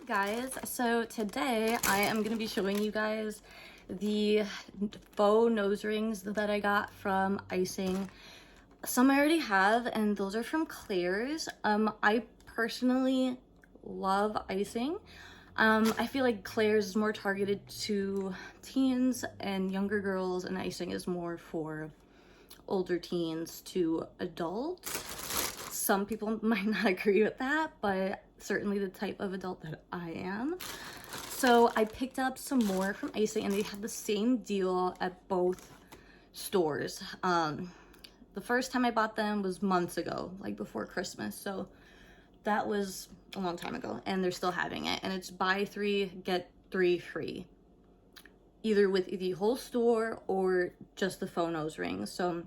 Guys, so today I am going to be showing you guys the faux nose rings that I got from Icing. Some I already have, and those are from Claire's. I personally love Icing. I feel like Claire's is more targeted to teens and younger girls, and Icing is more for older teens to adults. Some people might not agree with that, but certainly the type of adult that I am. So I picked up some more from Icing, and they had the same deal at both stores. The first time I bought them was months ago, like before Christmas. So that was a long time ago, and they're still having it. And it's buy 3, get 3 free, either with the whole store or just the faux nose rings. So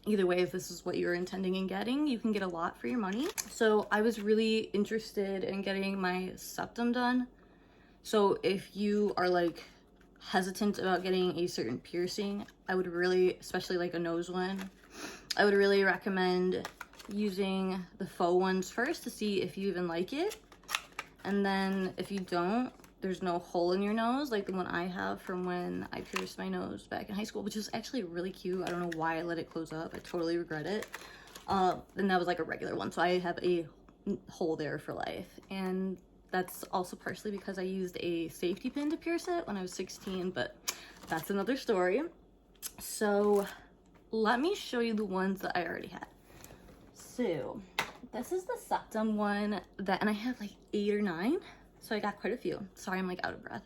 either way, if this is what you're intending in getting, you can get a lot for your money. So I was really interested in getting my septum done. So if you are like hesitant about getting a certain piercing, I would really, especially like a nose one, I would really recommend using the faux ones first to see if you even like it. And then if you don't, there's no hole in your nose like the one I have from when I pierced my nose back in high school, which is actually really cute. I don't know why I let it close up. I totally regret it. And that was like a regular one, so I have a hole there for life. And that's also partially because I used a safety pin to pierce it when I was 16, but that's another story. So let me show you the ones that I already had. So this is the septum one that, and I have like 8 or 9. So I got quite a few. Sorry, I'm like out of breath.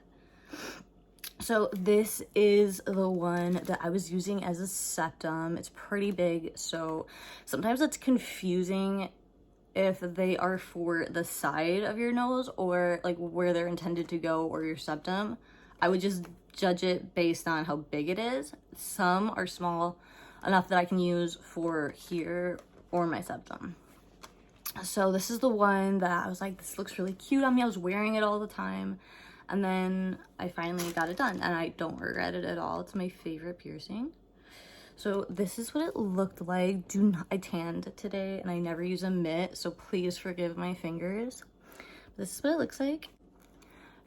So this is the one that I was using as a septum. It's pretty big, so sometimes it's confusing if they are for the side of your nose or like where they're intended to go or your septum. I would just judge it based on how big it is. Some are small enough that I can use for here or my septum. So this is the one that I was like, this looks really cute on me. I was wearing it all the time. And then I finally got it done, and I don't regret it at all. It's my favorite piercing. So this is what it looked like. I tanned today, and I never use a mitt, so please forgive my fingers. This is what it looks like.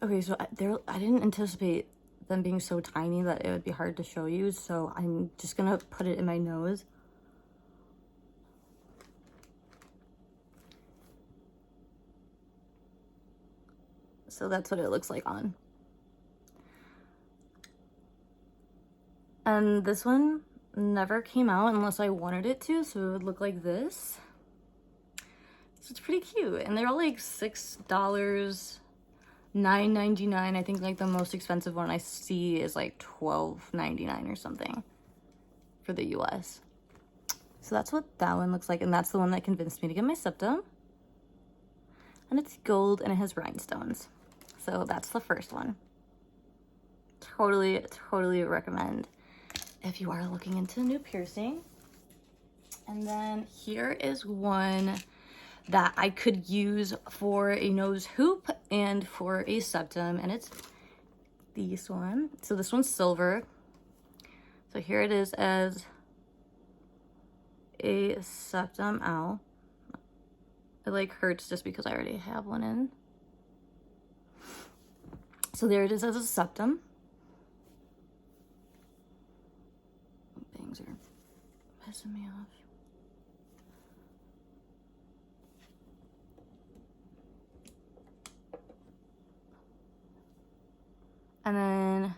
Okay, so I didn't anticipate them being so tiny that it would be hard to show you. So I'm just gonna put it in my nose. So that's what it looks like on. And this one never came out unless I wanted it to, so it would look like this. So it's pretty cute. And they're all like $6, $9.99. I think like the most expensive one I see is like $12.99 or something for the US. So that's what that one looks like, and that's the one that convinced me to get my septum. And it's gold and it has rhinestones. So that's the first one. Totally recommend if you are looking into a new piercing. And then here is one that I could use for a nose hoop and for a septum, and it's this one. So this one's silver. So here it is as a septum. Ow. It like hurts just because I already have one in. So there it is as a septum. Bangs are pissing me off. And then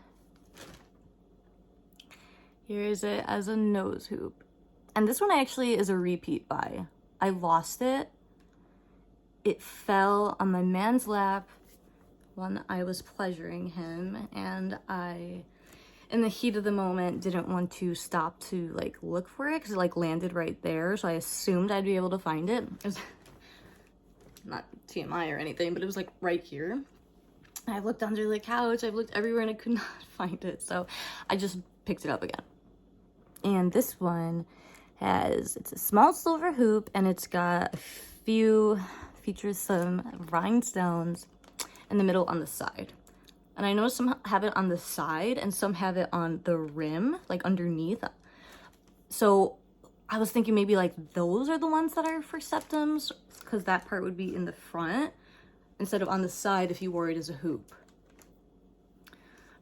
here is it as a nose hoop. And this one actually is a repeat buy. I lost it. It fell on my man's lap when I was pleasuring him, and I, in the heat of the moment, didn't want to stop to like look for it because it like landed right there, so I assumed I'd be able to find it. It was not TMI or anything, but it was like right here. I've looked under the couch, I've looked everywhere, and I could not find it, so I just picked it up again. And this one it's a small silver hoop, and it's got features some rhinestones in the middle on the side. And I know some have it on the side and some have it on the rim, like underneath. So I was thinking maybe like those are the ones that are for septums, because that part would be in the front instead of on the side if you wore it as a hoop.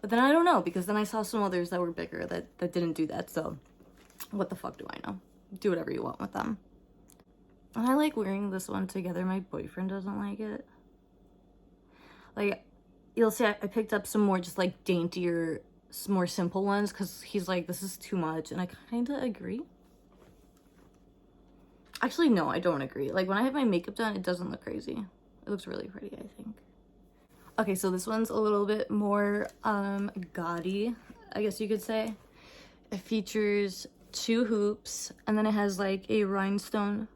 But then I don't know, because then I saw some others that were bigger that didn't do that. So what the fuck do I know? Do whatever you want with them. And I like wearing this one together. My boyfriend doesn't like it. Like, you'll see I picked up some more just like daintier, more simple ones, because he's like, this is too much. And I kind of agree. Actually, no, I don't agree. Like, when I have my makeup done, it doesn't look crazy. It looks really pretty, I think. Okay, so this one's a little bit more gaudy, I guess you could say. It features 2 hoops, and then it has like a rhinestone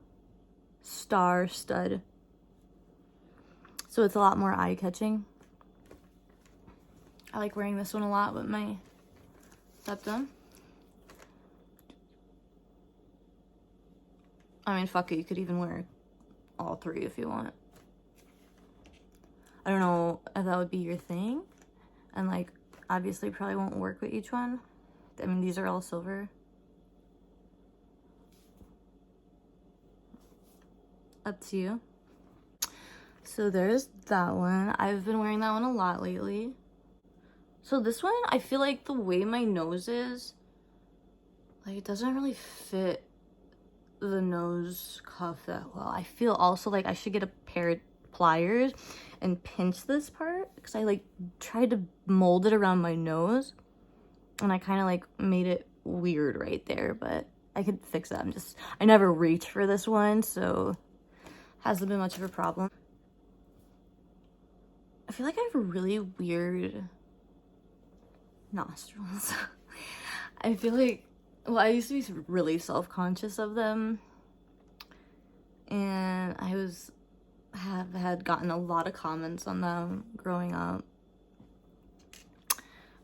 star stud. So it's a lot more eye-catching. I like wearing this one a lot with my septum. I mean, fuck it, you could even wear all 3 if you want. I don't know if that would be your thing. And like, obviously probably won't work with each one. I mean, these are all silver. Up to you. So there's that one. I've been wearing that one a lot lately. So this one, I feel like the way my nose is, like, it doesn't really fit the nose cuff that well. I feel also like I should get a pair of pliers and pinch this part, because I like tried to mold it around my nose and I kind of like made it weird right there, but I could fix that. I never reach for this one, so hasn't been much of a problem. I feel like I have really weird nostrils. I feel like, well, I used to be really self-conscious of them, and I have had gotten a lot of comments on them growing up.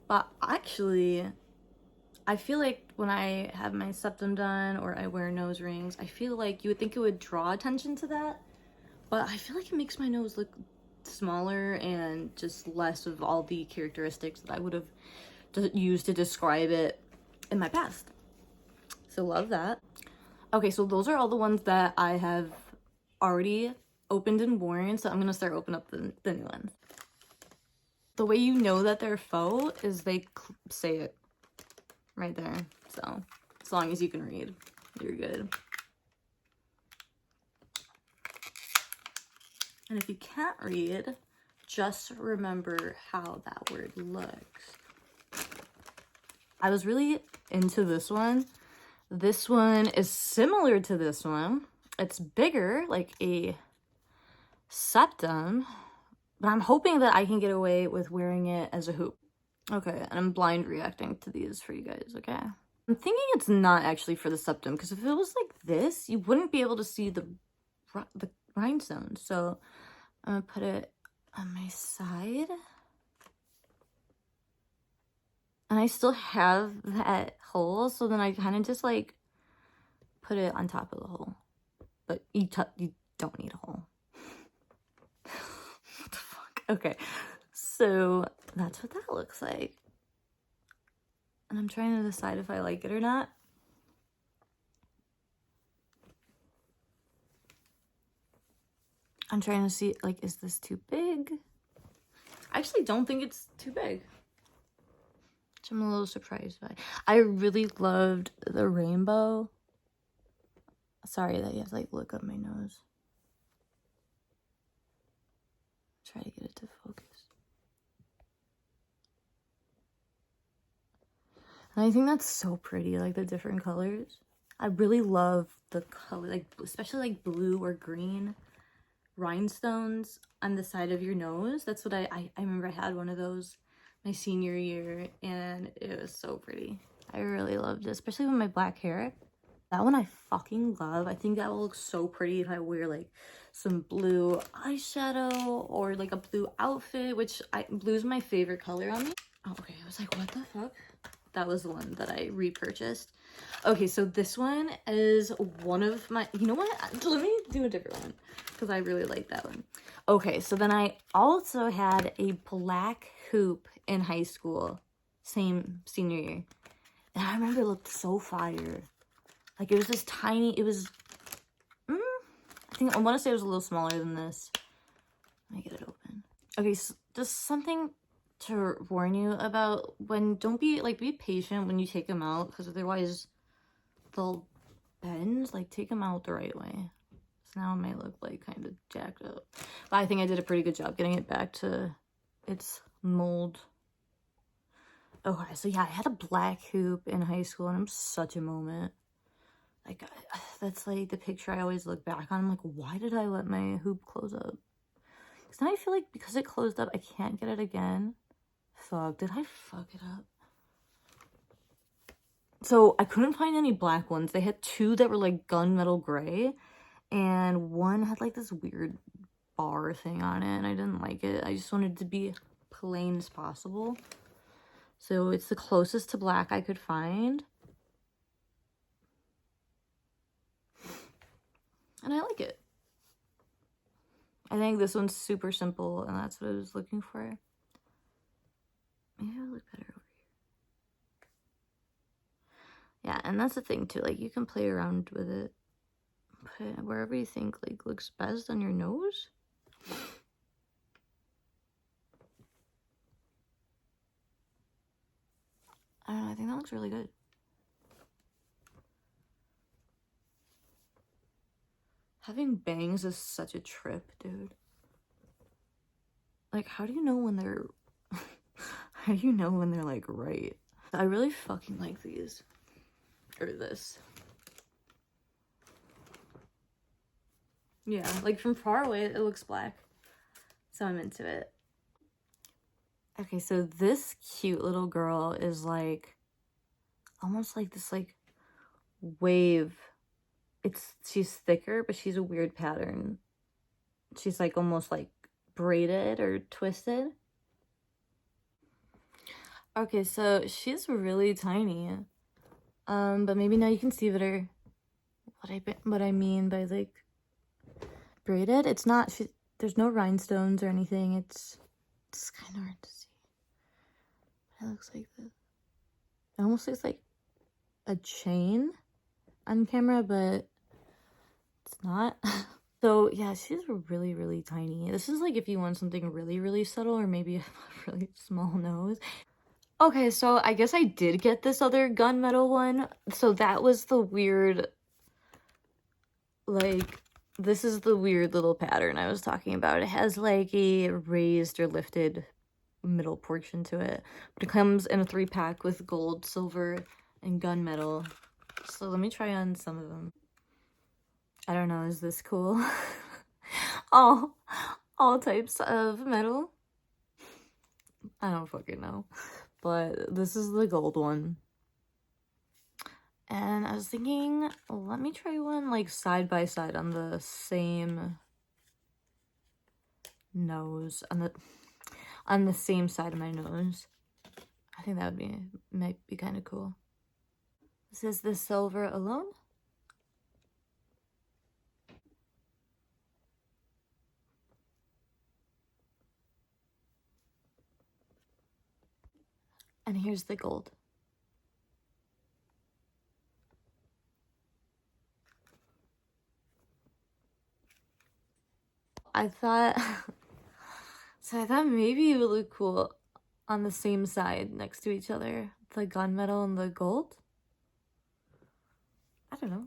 But actually, I feel like when I have my septum done or I wear nose rings, I feel like you would think it would draw attention to that, but I feel like it makes my nose look smaller and just less of all the characteristics that I would have used to describe it in my past. So love that. Okay, so those are all the ones that I have already opened and worn, so I'm gonna start opening up the new ones. The way you know that they're faux is they say it right there. So as long as you can read, you're good. And if you can't read, just remember how that word looks. I was really into this one. This one is similar to this one. It's bigger, like a septum, but I'm hoping that I can get away with wearing it as a hoop. Okay, and I'm blind reacting to these for you guys, okay? I'm thinking it's not actually for the septum, because if it was like this, you wouldn't be able to see the rhinestones. So I'm gonna put it on my side. And I still have that hole, so then I kind of just like put it on top of the hole. But you don't need a hole. What the fuck? Okay, so that's what that looks like. And I'm trying to decide if I like it or not. I'm trying to see, like, is this too big? I actually don't think it's too big. Which I'm a little surprised by. I really loved the rainbow. Sorry that you have to, like, look up my nose. Try to get it to focus. And I think that's so pretty, like the different colors. I really love the color, like especially like blue or green rhinestones on the side of your nose. That's what I remember I had one of those my senior year, and it was so pretty. I really loved it, especially with my black hair. That one I fucking love. I think that will look so pretty if I wear like some blue eyeshadow or like a blue outfit, which blue is my favorite color on me. Oh, okay, I was like, what the fuck? That was the one that I repurchased. Okay, so this one is one of my, you know what? Let me do a different one because I really like that one. Okay, so then I also had a black hoop in high school, same senior year. And I remember it looked so fire. Like it was this tiny, it was, I want to say it was a little smaller than this. Let me get it open. Okay, so just something to warn you about. Don't be, like, be patient when you take them out, because otherwise they'll bend. Like, take them out the right way. So now it might look, like, kind of jacked up. But I think I did a pretty good job getting it back to its mold. Okay, so yeah, I had a black hoop in high school, and I'm such a moment. Like, that's, like, the picture I always look back on. I'm like, why did I let my hoop close up? Because now I feel like because it closed up, I can't get it again. Fuck, did I fuck it up? So I couldn't find any black ones. They had two that were like gunmetal gray, and one had like this weird bar thing on it, and I didn't like it. I just wanted it to be plain as possible. So it's the closest to black I could find. And I like it. I think this one's super simple, and that's what I was looking for. Maybe it'll look better over here. Yeah, and that's the thing too. Like, you can play around with it. Put it wherever you think like looks best on your nose. I don't know, I think that looks really good. Having bangs is such a trip, dude. Like, how do you know when they're how do you know when they're like right? I really fucking like these. Or this. Yeah, like from far away it looks black. So I'm into it. Okay, so this cute little girl is like almost like this like wave. She's thicker, but she's a weird pattern. She's like almost like braided or twisted. Okay, so she's really tiny. But maybe now you can see better what I mean by like braided. It's not, there's no rhinestones or anything. It's kind of hard to see. It looks like this. It almost looks like a chain on camera, but it's not. So yeah, she's really, really tiny. This is like if you want something really, really subtle, or maybe a really small nose. Okay, so I guess I did get this other gunmetal one. So that was the weird, like, this is the weird little pattern I was talking about. It has like a raised or lifted middle portion to it, but it comes in a 3-pack with gold, silver, and gunmetal. So let me try on some of them. I don't know, is this cool? all types of metal. I don't fucking know, but this is the gold one. And I was thinking, let me try one like side by side on the same nose, on the same side of my nose. I think that might be kind of cool. This is the silver alone. And here's the gold. I thought maybe it would look cool on the same side next to each other. The gunmetal and the gold. I don't know.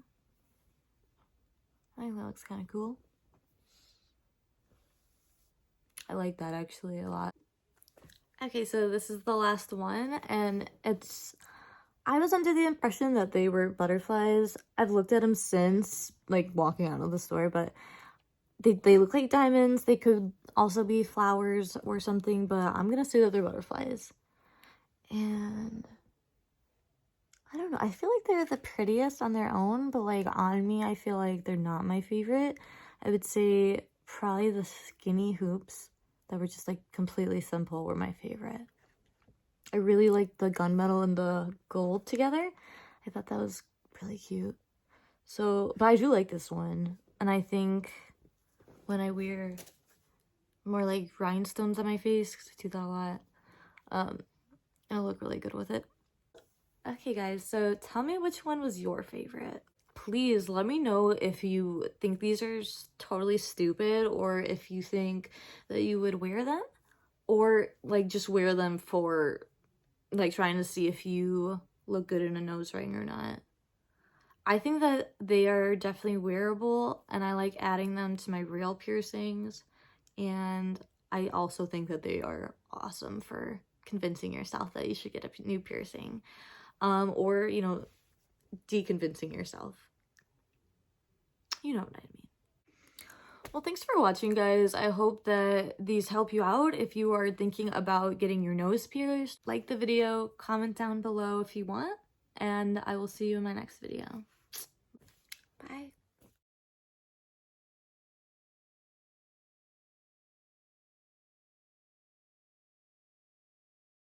I think that looks kind of cool. I like that actually a lot. Okay, so this is the last one, and I was under the impression that they were butterflies. I've looked at them since, like, walking out of the store, but they look like diamonds. They could also be flowers or something, but I'm gonna say that they're butterflies. And I don't know, I feel like they're the prettiest on their own, but like on me, I feel like they're not my favorite. I would say probably the skinny hoops that were just like completely simple were my favorite. I really liked the gunmetal and the gold together. I thought that was really cute. So, but I do like this one. And I think when I wear more like rhinestones on my face, because I do that a lot, it'll look really good with it. Okay guys, so tell me which one was your favorite. Please let me know if you think these are totally stupid or if you think that you would wear them. or like just wear them for like trying to see if you look good in a nose ring or not. I think that they are definitely wearable, and I like adding them to my real piercings, and I also think that they are awesome for convincing yourself that you should get a new piercing, or, you know, deconvincing yourself. You know what I mean. Well, thanks for watching, guys. I hope that these help you out if you are thinking about getting your nose pierced. Like the video, comment down below if you want, and I will see you in my next video. Bye.